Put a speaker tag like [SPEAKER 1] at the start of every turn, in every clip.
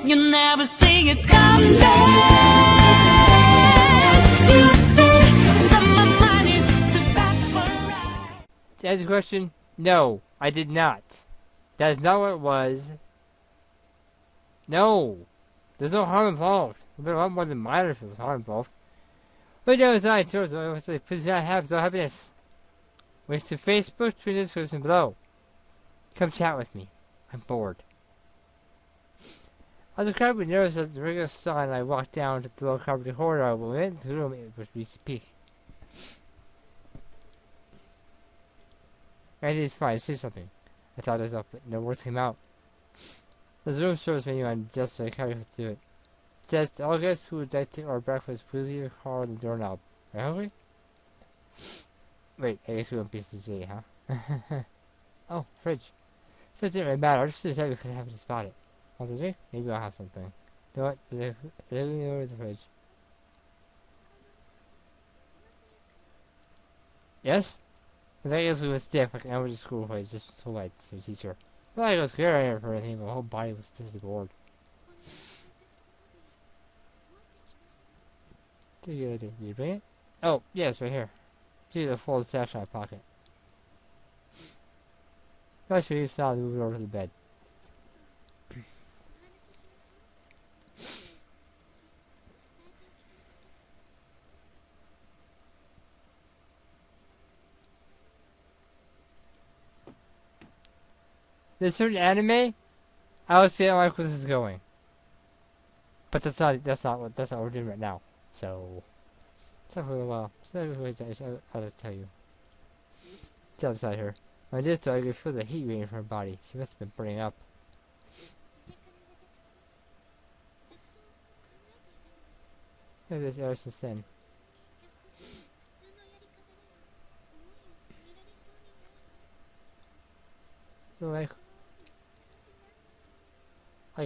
[SPEAKER 1] You never see it come back. You say that my mind is too fast for a ride.
[SPEAKER 2] To answer the question, no, I did not. That is not what it was. No. There's no harm involved. It would be a lot more than minor if there was harm involved. But down inside, too, so please not have so happiness. Links to Facebook, Twitter, description below. Come chat with me. I'm bored. I was incredibly nervous as the regular sign I walked down to the low carpeted corridor. When we went into the room, it was reached a peak. Randy is fine, say something. I thought myself, but no words came out. There's a room service menu on just so I can't do it. It says, to all guests who would like to order breakfast, please call the doorknob. Are you hungry? Wait, I guess we won't be to huh? Oh, fridge. So it didn't really matter, I just decided because I happened to spot it. Want a drink? Maybe I'll have something. You know what? Let me over the fridge. Yes? I guess we were stiff, like an elementary school place, just so light to your teacher. Well, I was scared for anything, but my whole body was just bored. Did you bring it? Oh, yeah, it's right here. See the full stash in my pocket. I should use style to move it over to the bed. There's certain anime, I would say I don't like where this is going. But that's not what we're doing right now. So it's not for a little while. I'll tell you. It's outside her. When I did so I could feel the heat radiating from her body. She must have been burning up. Maybe this ever since then. So like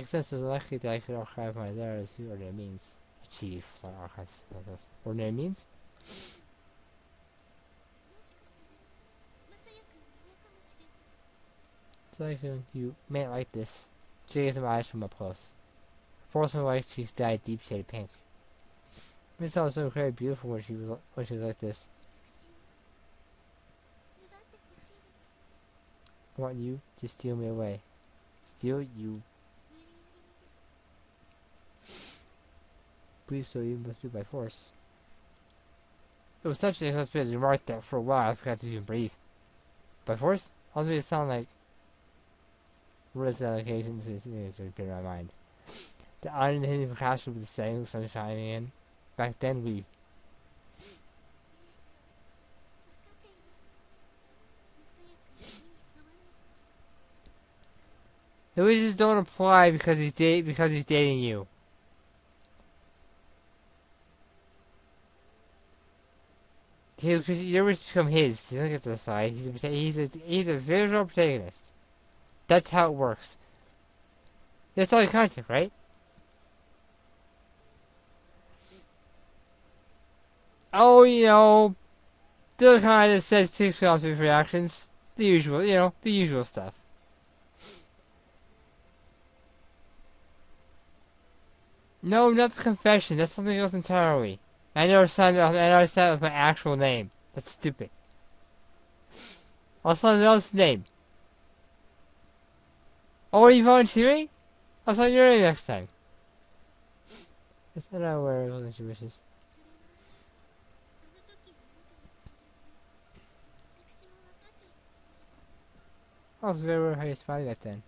[SPEAKER 2] since it's likely that I could archive my letters to ordinary means. Achieve, sorry, archives like this. Ordinary means? So like you may like this. She gets my eyes from up close. Forced my white cheeks dyed deep shaded pink. Miss was so incredibly beautiful when she was like this. I want you to steal me away. Steal you. Please, so you must do by force. It was such an unexpected remark that for a while I forgot to even breathe. By force? I'll make it sound like words on occasion to appear in my mind. The unhidden classroom with the setting, sun shining in. Back then we. The wishes don't apply because he's dating you. Your wish become his. He doesn't get to decide. He's a visual protagonist. That's how it works. That's all the concept, right? Oh, you know, the kind that says 6 films with reactions. The usual, the usual stuff. No, not the confession. That's something else entirely. I never signed it with my actual name. That's stupid. I'll sign another name. Oh, are you volunteering? I'll sign your name next time. Is that not where it was your wishes? I was very worried how you spotted that then.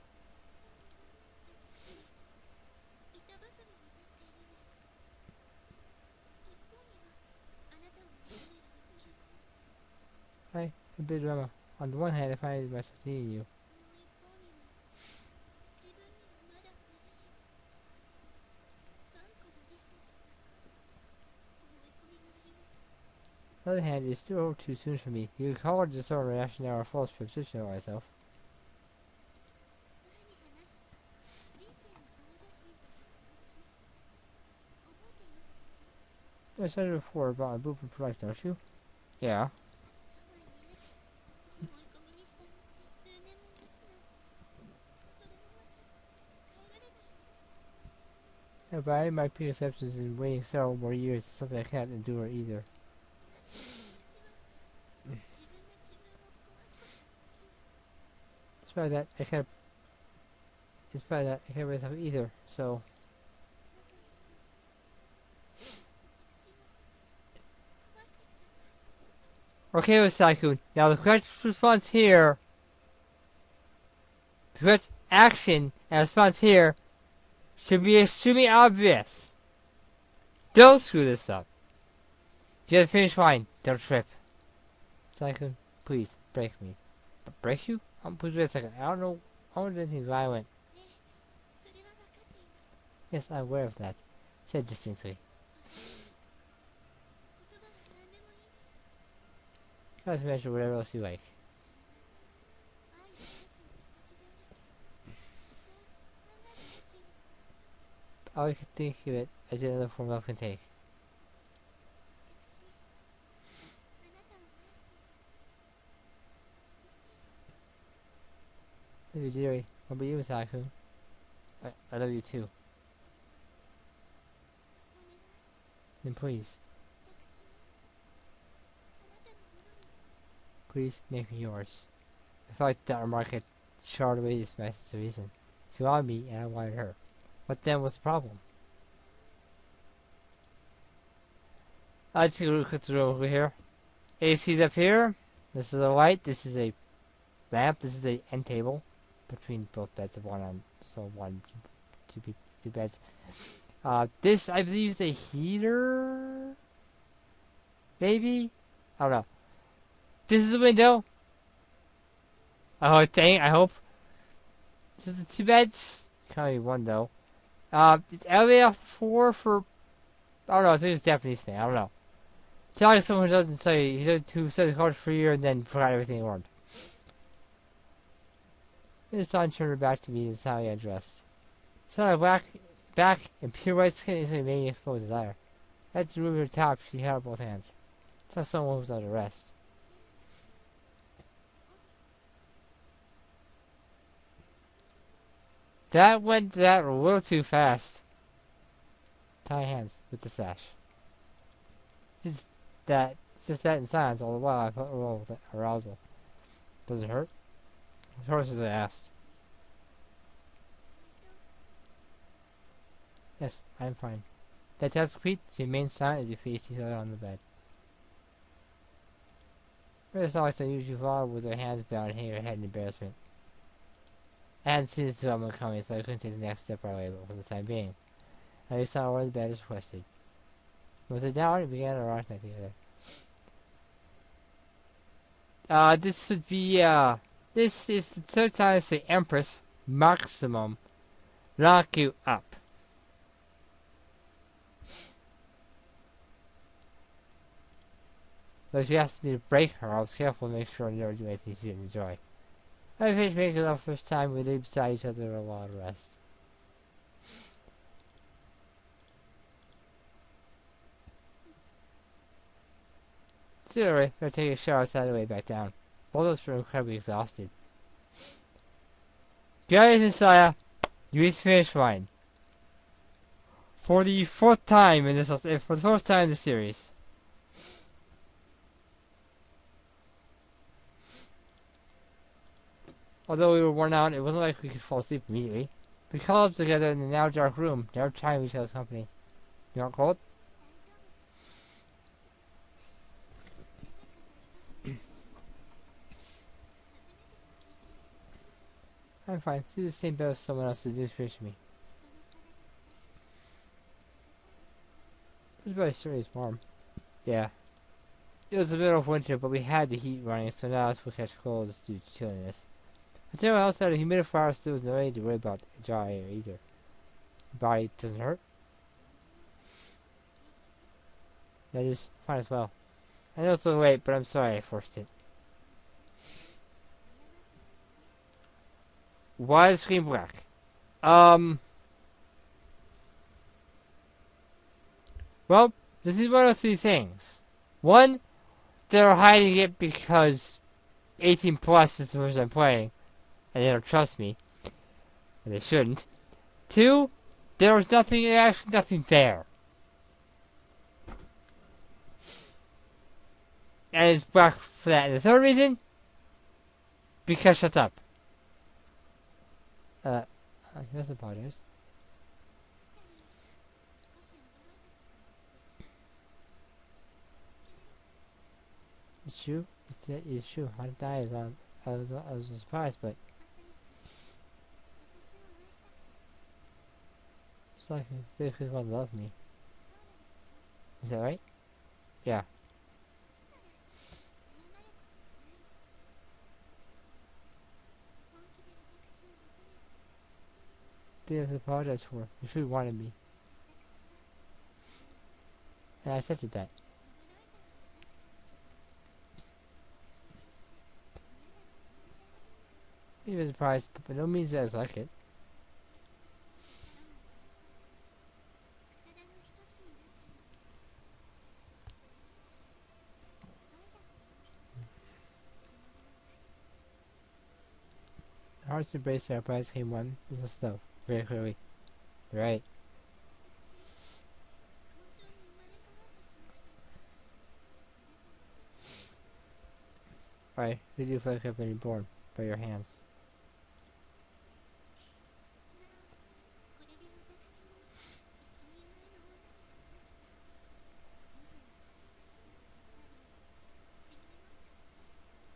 [SPEAKER 2] Hi, a bit drama. On the one hand, I find myself needing you. On the other hand, it's still too soon for me. You could call it disorder reaction or a false position of myself. I said it before about my blueprint project, don't you? Yeah. But I my preconceptions in waiting several more years is something I can't endure either. Despite that, I can't. Despite that, I can't myself either. So. Okay, Osakun. Now the correct response here, the correct action and response here should be extremely obvious. Don't screw this up. You have to finish fine. Don't trip. Osakun, please break me. Break you? Please wait a second. I don't know. I don't do anything violent. Yes, I'm aware of that. Said distinctly. Try to measure whatever else you like. All you can think of it as another form love can take. Love you, dearie. What about you, Saku? I love you too. Then please. Please make me yours. I felt like that remark had charred away this message of reason. She wanted me and I wanted her. What then was the problem? I'll just look at the room over here. AC's up here. This is a light. This is a lamp. This is a end table between both beds of two beds. This I believe is a heater. Maybe? I don't know. This is the window. I hope. This is the two beds. Can't be one though. It's elevator off the floor for. I don't know. I think it's a Japanese thing. I don't know. It's not like someone who doesn't say who said the cards for a year and then forgot everything he learned. His son turned her back to me and saw me undressed. Saw her black back and pure white skin instantly made me expose desire. I had to remove her top. She held both hands. It's not someone who was under arrest. That went a little too fast. Tie hands with the sash. It's just that in silence all the while I felt a roll with arousal. Does it hurt? Of course, as I asked. Yes, I'm fine. That task complete, she remained silent as you faced each other on the bed. Rita saw like unusually fall with her hands bound and hanging her head in embarrassment. I hadn't seen this development coming, so I couldn't take the next step right away, but for the time being. I just saw where the bed is requested. Was it down and began to rock like the other. This would be, this is the third time the Empress Maximum lock you up. So she asked me to break her. I was careful to make sure I never do anything she didn't enjoy. I finished making love the first time we lay beside each other a while to rest. Seriously, I take a shower outside the way back down. Both of us were incredibly exhausted. Guys, Messiah, you reached the finish line. For the fourth time in this, for the first time in the series. Although we were worn out, it wasn't like we could fall asleep immediately. We curled up together in the now dark room, never trying each other's company. You aren't cold? I'm fine. See the same bed as someone else is doing fish me. This bed certainly is warm. Yeah. It was the middle of winter, but we had the heat running, so now us will catch colds due to chilliness. I tell you outside a humidifier still was no need to worry about dry air either. Body doesn't hurt. That is fine as well. I know it's a little late, but I'm sorry I forced it. Why is the screen black? Well, this is one of three things. One, they're hiding it because 18 plus is the version I'm playing, and they don't trust me, and they shouldn't. Two, There was nothing, actually nothing there. And it's back for that. And the third reason, because shut up. He doesn't apologize. It's true. It's true. I died. I was surprised, but it's like they could want to love me. Is that right? Yeah. They have to apologize for. You should have wanted me. And I accepted that. He was surprised, but by no means that I was like it. Hearts embraced our prize came one. This is stuff. Very clearly. Right. Why? Who do you feel like I've been born? By your hands.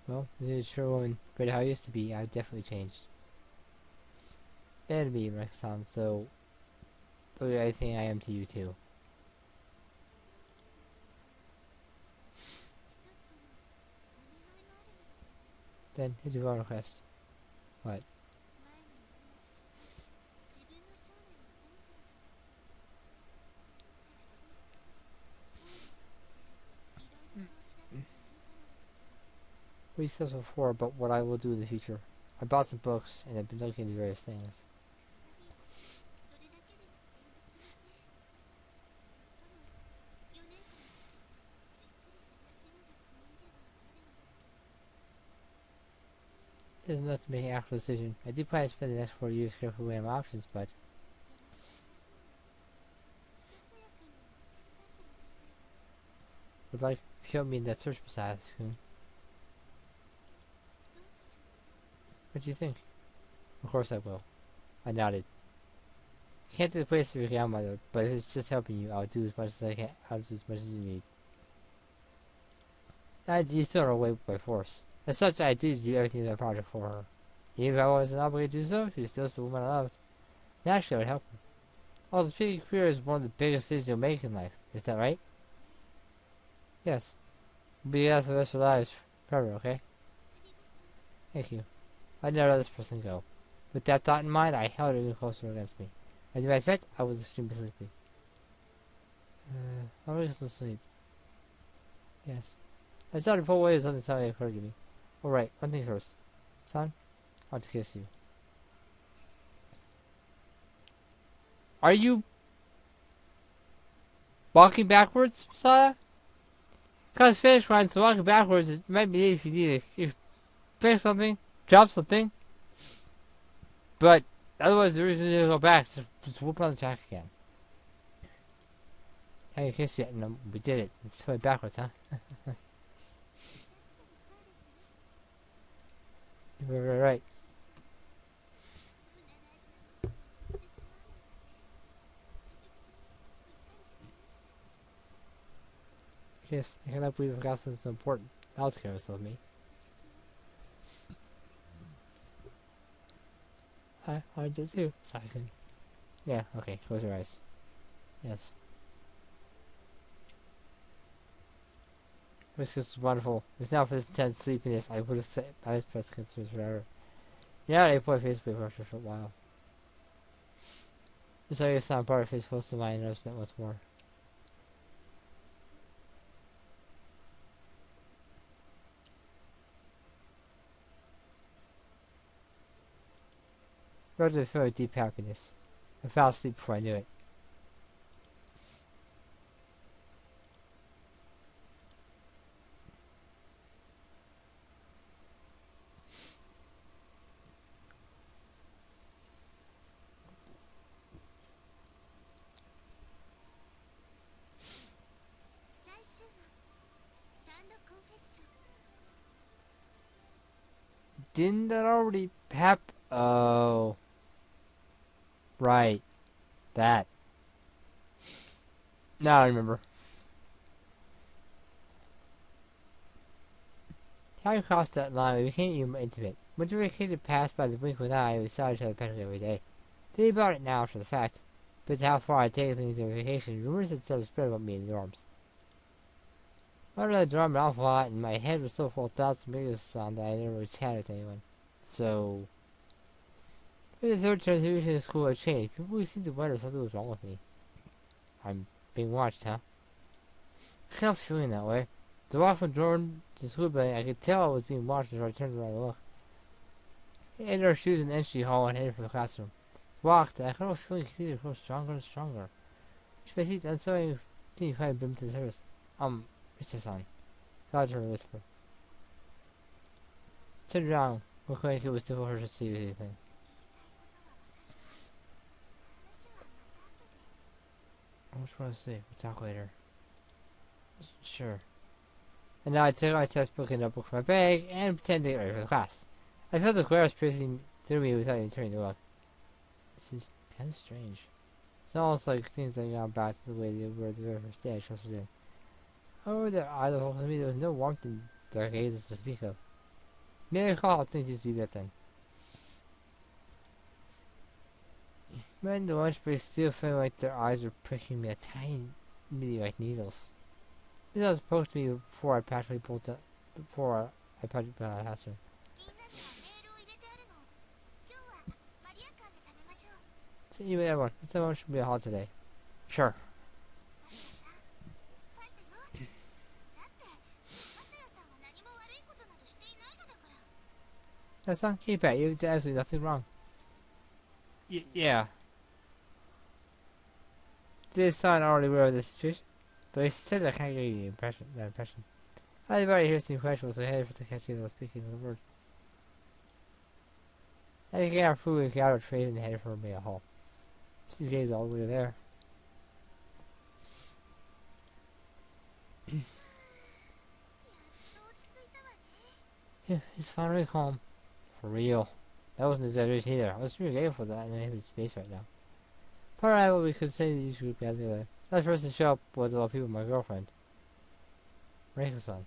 [SPEAKER 2] Well, you're a sure woman, but how I used to be, I've definitely changed. And me, Rexon, so I think I am to you too. Then, here's your own request. What? We discussed before about what I will do in the future. I bought some books, and I've been looking into various things. It isn't enough to make an actual decision. I do plan to spend the next 4 years carefully weighing my options, but would like to help me in that search process soon. What do you think? Of course I will. I nodded. I can't take the place of your grandmother, but if it's just helping you, I'll do as much as I can. I'll do as much as you need. I do still are away by force. As such, I do everything in that project for her. Even if I wasn't obligated to do so, she's still the woman I loved. Naturally, I would help her. Also, picking a career is one of the biggest decisions you'll make in life. Is that right? Yes. We'll be together for the rest of our lives forever, okay? Thank you. I'd never let this person go. With that thought in mind, I held her even closer against me. As a matter of fact, I was extremely sleepy. I'll make some sleep. Yes. I started to pull away as something suddenly occurred to me. Alright, one thing first. Son, I want to kiss you. Are you walking backwards, Messiah? Because finish lines, so walking backwards it might be if you need it. If you pick something, drop something. But otherwise, the reason to go back is just whoop on the track again. I haven't kissed yet, and we did it. It's totally backwards, huh? You're right. Yes, I cannot believe the gospel is so important. That was careless of me. I did too. Sorry. Yeah, okay, close your eyes. Yes. This is wonderful. If not for this intense sleepiness, I would have said I was pressed concerns forever. Yeah, I put Facebook for a short while. This area sound part of his close to mine and I've spent once more. Rose with very deep happiness. I fell asleep before I knew it. didn't that already happen? Oh. Right. That. Now I remember. How we crossed that line, we became even more intimate. Once we came to pass by the blink of an eye, we saw each other practically every day. Thinking about it now after the fact, but how far I'd taken things on vacation, rumors had started to spread about me in the dorms. I wanted to dorm an awful lot, and my head was so full of thoughts and videos on that I never really chatted with anyone. So, with the third transition to school, I changed. People always seemed to wonder if something was wrong with me. I'm being watched, huh? I kept feeling that way. To walk from dorm to school building, I could tell I was being watched as I turned around to look. I entered our shoes in the entry hall and headed for the classroom. Walked, and I could feeling continued to grow stronger and stronger. Which my seat and suddenly find bumped to the surface. Mr. God heard a whisper. Turned around, looking like it was difficult for her to see anything. I just want to say, we'll talk later. Sure. And now I took my textbook and notebook from my bag and pretended to get ready for the class. I felt the glares piercing through me without even turning to look. This is kind of strange. It's almost like things had gone back to the way they were the very first day I trusted in. However, their eyes were focused on me, there was no warmth in their gazes to speak of. Maybe I recall how things used to be back then. Men the lunch break still feeling like their eyes were pricking me a tiny like needles. This was supposed to be before I practically pulled out before I practically pulled out of the classroom. So anyway, everyone, this time should be a holiday. Sure. That's not keep it. You did absolutely nothing wrong. Yeah. This son already aware of the situation, but he said I can't get you that impression. I already hear some questions, so I headed for the catchy without speaking the word. I think our food and got our trays and headed for a hall. CJ's all the way there. Yeah, he's finally calm. For real. That wasn't an exaggeration either. I was really grateful for that and I have space right now. Part of what we could say the usual group got together. Last person to show up was a lot of people, my girlfriend. Marika-san.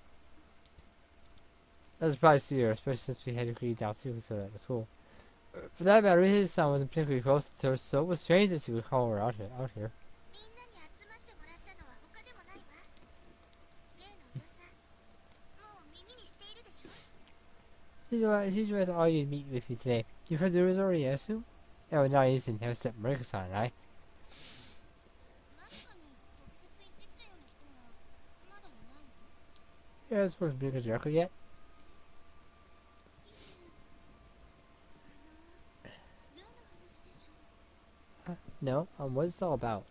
[SPEAKER 2] That was probably severe, especially since we had agreed down to at the school. For that matter, his son wasn't particularly close to her, so it was strange that she would call her out here. She's with all you meet with me today. You've heard the news already, I assume? Oh, no, you didn't have set Marika-san and I. You haven't spoken to Marika directly yet? No, what's it all about?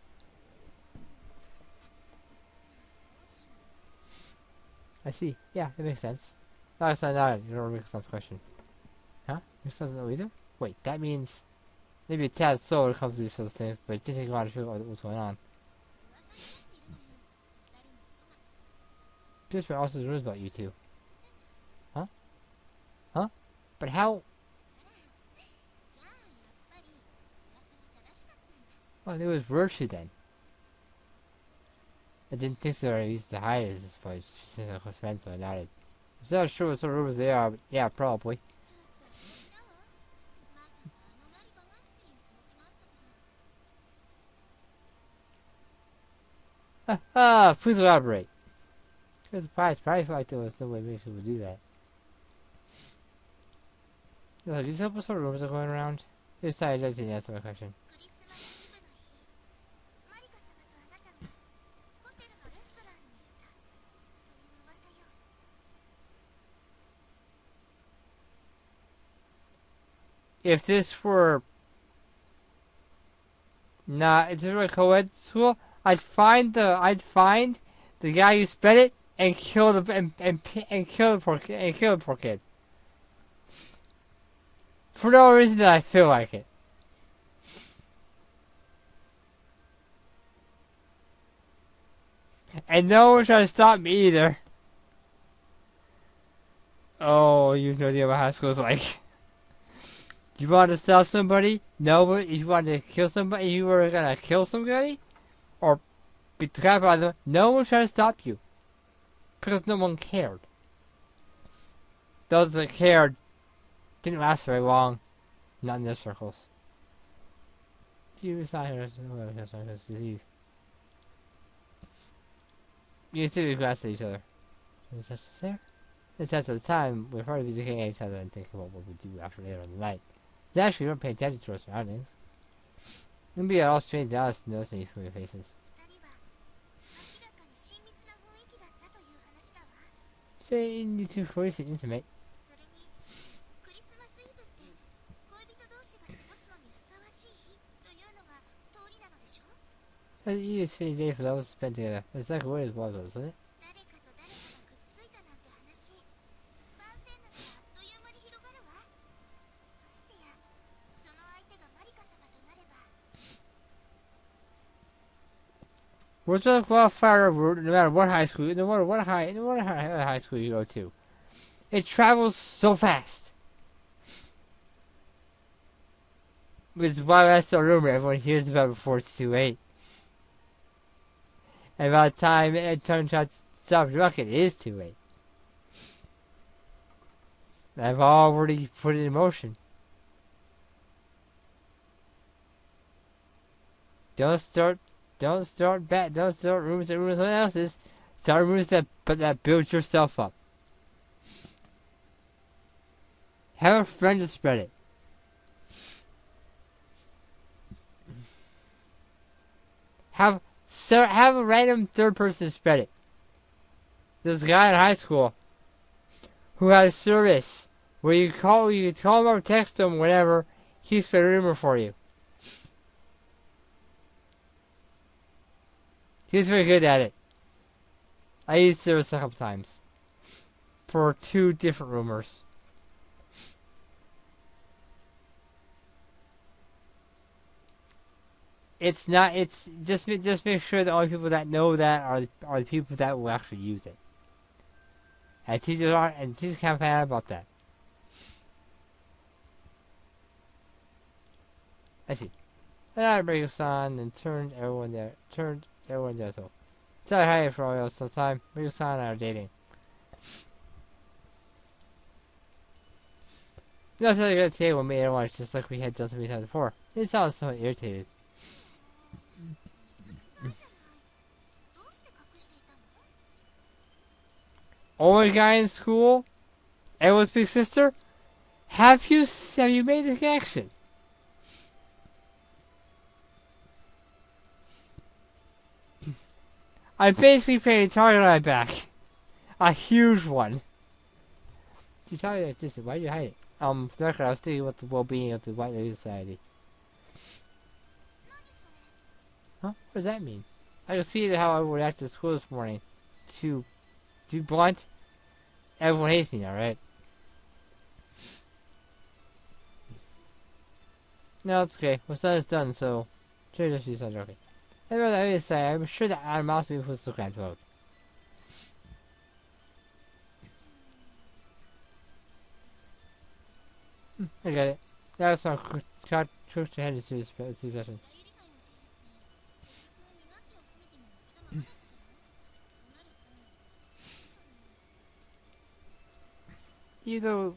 [SPEAKER 2] I see. Yeah, that makes sense. No, it's not you don't make sense question. Huh? Makes sense no either? Wait, that means maybe a tad slow when it comes to these sorts of things, but it did take a while to figure out what's going on. Just for also rumors about you two. Huh? Huh? But how? Well, it was virtue then. I didn't think they were used to hide as this point, since I was friends, so I nodded. I'm not sure what sort of rumors they are, but yeah, probably. Please elaborate. I was surprised. Probably felt like there was no way Mika would do that. Look, these couple sort of rumors are going around. They decided I didn't answer my question. If this were not, it's a really co-ed school, I'd find the guy who spread it and kill the and kill the poor kid. For no reason that I feel like it. And no one's trying to stop me either. Oh, you have no idea what high school is like. You want to stop somebody? No, but if you want to kill somebody, you were gonna kill somebody? Or beat the crap out of them? No one tried to stop you. Because no one cared. Those that cared didn't last very long. Not in their circles. You see we glanced at each other. Is that just there? In a sense of the time, we're probably busy looking at each other and thinking about what we do after later in the night. It's actually we don't pay attention to our surroundings. It can be at all strange to us to notice any familiar faces.
[SPEAKER 3] 二人は明らかに親密な雰囲気だったという話だわ。
[SPEAKER 2] Saying you two are intimate.
[SPEAKER 3] それにクリスマスイブって恋人同士が過ごすのにふさわしい日というのが通りなのでしょ。
[SPEAKER 2] That's an easiest fitting day for those spent together. That's exactly what it was, isn't it?
[SPEAKER 3] 誰かと誰かがくっついたなんて話番宣ならあっという間に広がるわ。ましてやその相手がマリカ様となれば。
[SPEAKER 2] Where's the wildfire route? No matter what high school, no matter what high school you go to, it travels so fast. Which is why that's the rumor everyone hears about before it's too late. And by the time it turns out to stop drunk, it is too late. I've already put it in motion. Don't start rumors that ruin someone else's. Start rumors that build yourself up. Have a friend to spread it. Have a random third person spread it. This guy in high school who had a service where you could call him or text him whenever he spread a rumor for you. He was very good at it. I used service a couple times for 2 different rumors. It's just make sure the only people that know that are the people that will actually use it. And teachers can't find out about that. I see. And I break us on and turned everyone there so. Tell hi for all y'all sometime. Break us on and are dating. No, so I got a table made at once just like we had done so many times before. It sounds somewhat irritated.
[SPEAKER 3] 水臭いじゃない。どうして隠していたの？
[SPEAKER 2] Only guy in school? Everyone's big sister? Have you made the connection? I'm basically putting a target on my back. A huge one. Just how like this, why do you hide it? For the record, I was thinking about the well-being of the White Lady Society.
[SPEAKER 3] 何それ？
[SPEAKER 2] Huh? What does that mean? I can see how everyone reacted to school this morning. To be blunt, everyone hates me now, right? No, it's okay. What's done is done, so... Sure, just use that joking. I'd rather say, I'm sure that animosity was the grand vote. I get it. That's not truth to hand to suggestion.
[SPEAKER 3] 裏切り会の指示って結局2学期を過ぎてもまだまだじゃない？となると
[SPEAKER 2] Even though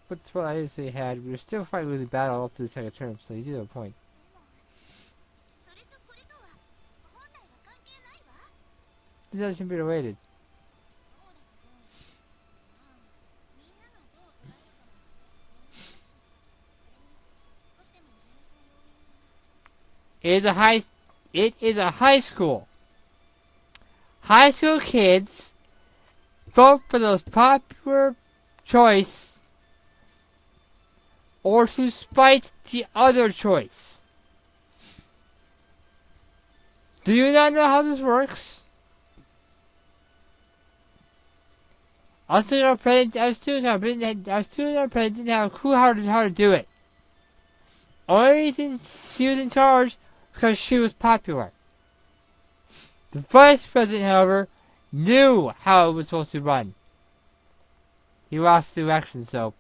[SPEAKER 2] what's what I usually had, we were still fighting losing battle up to the second term, so you do have a point.
[SPEAKER 3] でもそれとこれとは本来は関係ないわ。
[SPEAKER 2] This doesn't should be related.
[SPEAKER 3] そうだけど、まあみんながどう捉えるかは別にだし、それに少しでもマイナスな要因は。
[SPEAKER 2] It is a high school. High school kids vote for the most popular choice or to spite the other choice. Do you not know how this works? Our student president didn't have a clue how to do it. Only reason she was in charge because she was popular. The vice president, however, knew how it was supposed to run. He lost 2 actions, so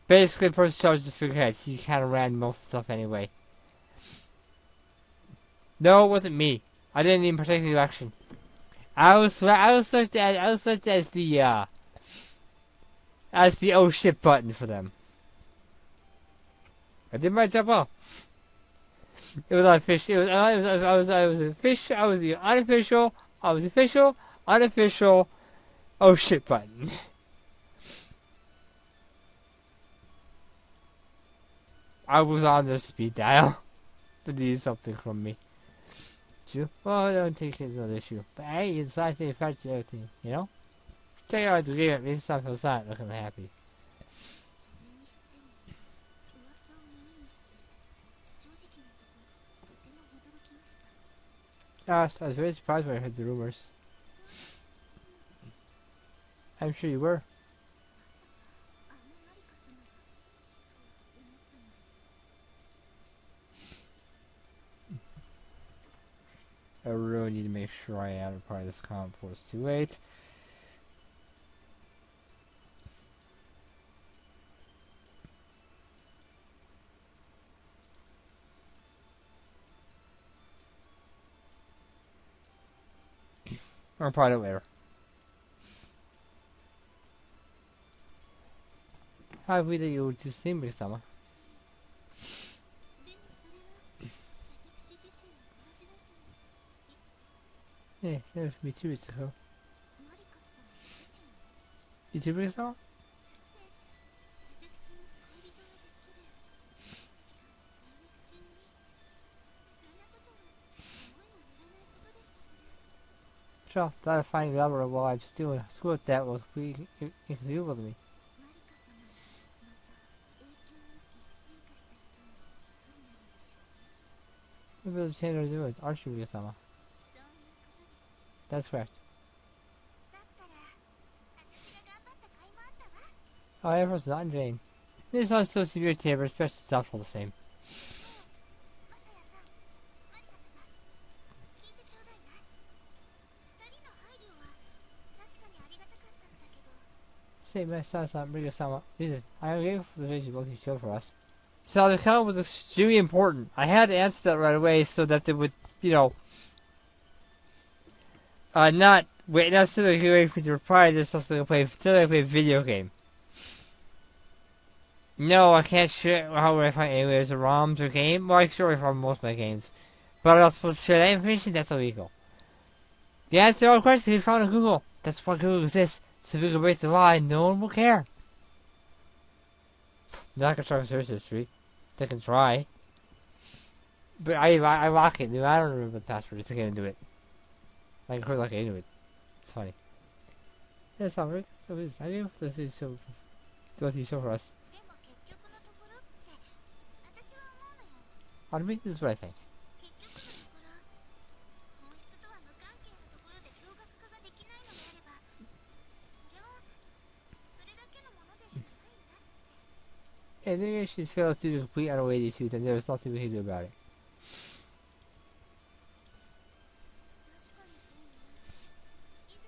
[SPEAKER 2] basically, the person chose to forget. He kind of ran most of the stuff anyway. No, it wasn't me. I didn't even partake in the action. I was selected as the oh shit button for them. I did my job well. It was unofficial. I was official. I was the unofficial. I was official. Unofficial. Oh shit button. I was on the speed dial. But they need something from me. Well, I don't think it's another issue. But hey, it's nice to affect everything, you know? Take out the agreement makes some feel sad, looking happy.
[SPEAKER 3] それにしても噂を耳にして正直なところとても驚きました。
[SPEAKER 2] I was very surprised when I heard the rumors.
[SPEAKER 3] そうでしょう。
[SPEAKER 2] I'm sure you were.
[SPEAKER 3] まさかあのマリカ様がと思ったので
[SPEAKER 2] I really need to make sure I add part of this comment before it's too late. Or part of it later. I believe that you would just think me someone.
[SPEAKER 3] でもそれは私自身も同じだったんです。いつか
[SPEAKER 2] Yeah, that was me 2 weeks ago.
[SPEAKER 3] マリカさん自身も
[SPEAKER 2] You 2 weeks ago?
[SPEAKER 3] 私に恋人ができる。しかも在学中に。そんなことは思いもよらないことでしたから。
[SPEAKER 2] Sure, that I find rubber while I'm still in school that was inconceivable to me.
[SPEAKER 3] マリカ様もまた影響を受け変化した人の一人なのでしょうね。
[SPEAKER 2] Maybe those change our doings, aren't you, Miyasama?
[SPEAKER 3] そういうことです。
[SPEAKER 2] That's correct.
[SPEAKER 3] だったら私が頑張った甲斐もあったわ。
[SPEAKER 2] Oh, effort's not in vain. This is still severe to but especially stuff all the same.
[SPEAKER 3] マサヤさん、マリカ様、聞いてちょうだいな。二人の配慮は確かにありがたかったのだけど、
[SPEAKER 2] Say, Miyasama, Miyasama, Jesus, I am grateful for the vision both of you showed for us. So the comment was extremely important. I had to answer that right away so that they would, you know, not wait, not sit there waiting for me to reply. Just something to play, play a video game. No, I can't share how would I find anyways, ROMs or game. Well, I can share from most of my games, but I'm not supposed to share that information. That's illegal. The answer to all questions can be found on Google. That's why Google exists. So if we can break the law, no one will care. They're not gonna try to search history. They can try. But I lock it. I don't remember the password. It's gonna do it. I can like into it. It's funny. Yeah, it's not right. So it's I do this is so go through so for us.
[SPEAKER 3] でも結局のところって私は思うのよ。
[SPEAKER 2] On me, this is what I think.
[SPEAKER 3] 結局のところ、本質とは無関係なところで驚愕化ができないのであれば、それはそれだけのものでしかないんだって。
[SPEAKER 2] And then she fails due to complete unawaited issues, and there's nothing we can do about it.
[SPEAKER 3] 確かにそうね。以前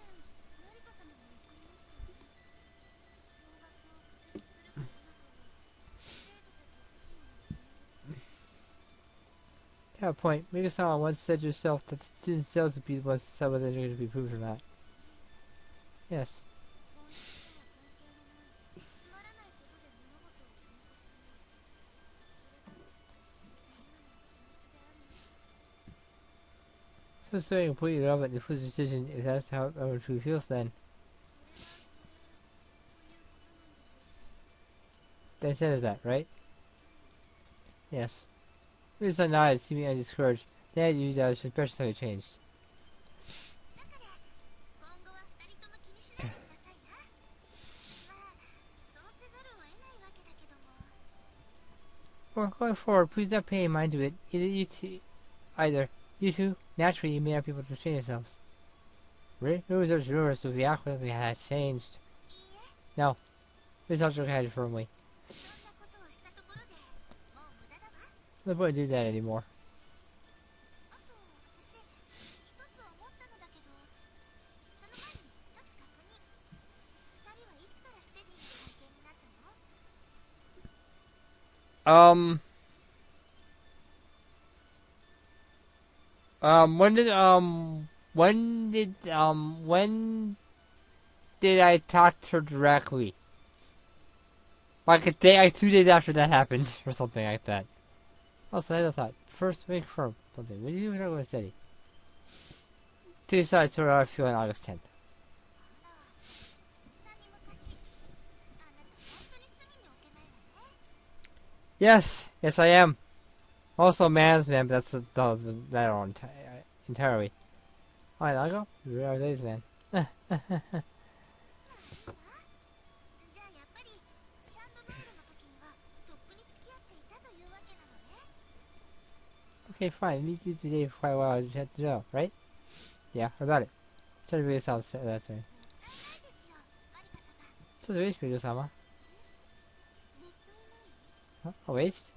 [SPEAKER 3] マリカ様が言っていましたよね。驚愕を可決するか否かは生徒たち自身が決める。
[SPEAKER 2] Yeah, point. Mika-sama once said yourself that the students themselves would be the ones to decide whether they're going to be proved or not. Yes.
[SPEAKER 3] 本質とは関係のないつまらないことで物事を決めてしまう。それがみんなの気持ちであるの。
[SPEAKER 2] So saying completely irrelevant if his decision is as to how everyone truly feels then.
[SPEAKER 3] それはそれということなんでしょうし。
[SPEAKER 2] Then said that, right? Yes. Mika-san nodded, seeming undiscouraged. Then you that his expression suddenly changed.
[SPEAKER 3] だから今後は二人とも気にしないでくださいな。まあそうせざるを得ないわけだけども。
[SPEAKER 2] Well, going forward, please not pay mind to it. Either you two, naturally, you may not be able to restrain yourselves. Really? Rumors are rumors, so the outcome has changed.
[SPEAKER 3] いいえ、
[SPEAKER 2] No. This also had it firmly.
[SPEAKER 3] そんなことをしたところでもう無駄だわ。
[SPEAKER 2] No point do that anymore.
[SPEAKER 3] あと私一つ思ったのだけど、その
[SPEAKER 2] Um. When did I talk to her directly? Like a day, like 2 days after that happened, or something like that. Also, I had a thought. First, make for something. What do you know with Steady? Two sides sort of feel on August 10th.
[SPEAKER 3] あら、そんなに昔。あなた本当に隅に置けないわね。
[SPEAKER 2] Yes, yes, I am. Also, man's man, but that's that on entirely. Alright, I'll go. Where are these, man?
[SPEAKER 3] じゃあやっぱりシャンドノールの時にはとっくに付き合っていたというわけなのね。
[SPEAKER 2] Okay, fine. These used to be dating for quite a while. I just had to know, right? Yeah, about it. Try to really sound that's right.
[SPEAKER 3] もったいないですよ、マリカ様。
[SPEAKER 2] So, the wish video sama.
[SPEAKER 3] もったいない？
[SPEAKER 2] Huh? A waste?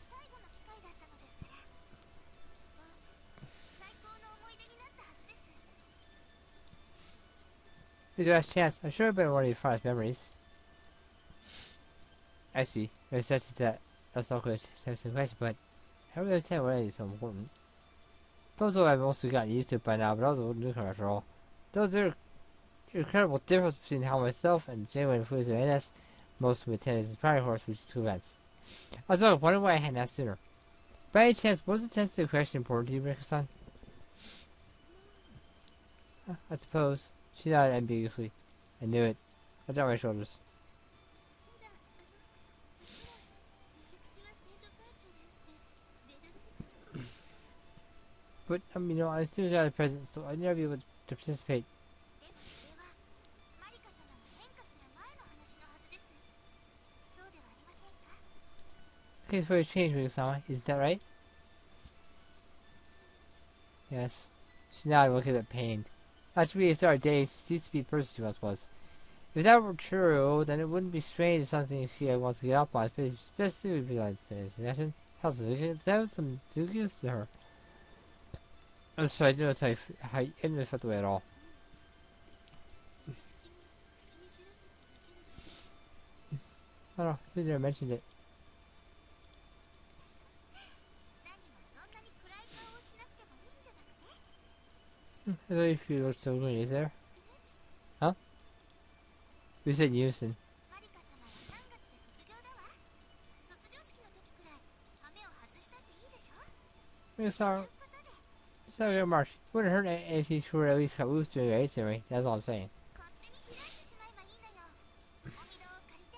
[SPEAKER 3] 最後の機会だったのですから、きっと最高の思い出になったはずです。
[SPEAKER 2] If you have a chance, I'm sure I've been one of your fondest memories. I see. There's such that. That's all good. That's the question, but I really understand why it's so important. Puzzle I've mostly gotten used to it by now, but I was a little newcomer after all. Those are incredible difference between how myself and genuine influence of NS most of my attendance is primary horse, which is two events. I was wondering why I hadn't asked sooner. By any chance, was the sensitive question important to you, Marika-san? I suppose. She nodded ambiguously. I knew it. I dropped my shoulders.
[SPEAKER 3] ただ、私は生徒会長であって出られるとは。
[SPEAKER 2] But, I still got a present, so I'd never be able to participate.
[SPEAKER 3] でもそれはマリカ様が変化する前の話のはずです。そうではありませんか？
[SPEAKER 2] Things very changed, Marika-sama. Isn't that right? Yes. She nodded, looking a bit pained. After we started dating, she ceased to be the person she once was. If that were true, then it wouldn't be strange if something she wants to get up on, especially if like this. Imagine how that was some dubious to her. I'm sorry, I didn't know how you didn't felt the way at all.
[SPEAKER 3] 口にしなかっただけれど。
[SPEAKER 2] I don't know, who never mentioned it.
[SPEAKER 3] 何もそんなに暗い顔をしなくてもいいんじゃなくて？
[SPEAKER 2] I thought if you were still going, is there? Huh? We said unison.
[SPEAKER 3] マリカ様は3月で卒業だわ。卒業式の時くらい羽目を外したっていいでしょ？
[SPEAKER 2] We're
[SPEAKER 3] という
[SPEAKER 2] sorry.
[SPEAKER 3] ことで
[SPEAKER 2] Sorry, Marsh. Wouldn't hurt if she were at least got loose doing it anyway. That's all I'm saying.
[SPEAKER 3] 勝手に開いてしまえばいいのよ。お見戸を借りて。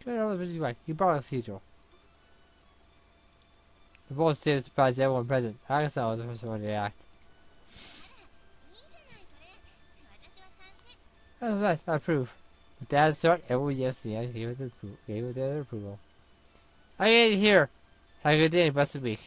[SPEAKER 2] Good, I was busy like you brought a future. The boss did surprise everyone present. I guess I was the first one to react.
[SPEAKER 3] あら、いいじゃないそれ。私は賛成。
[SPEAKER 2] That was nice. I approve. With that start, everyone yes, gave it their approval. I get it here. Have a good day and blessed week.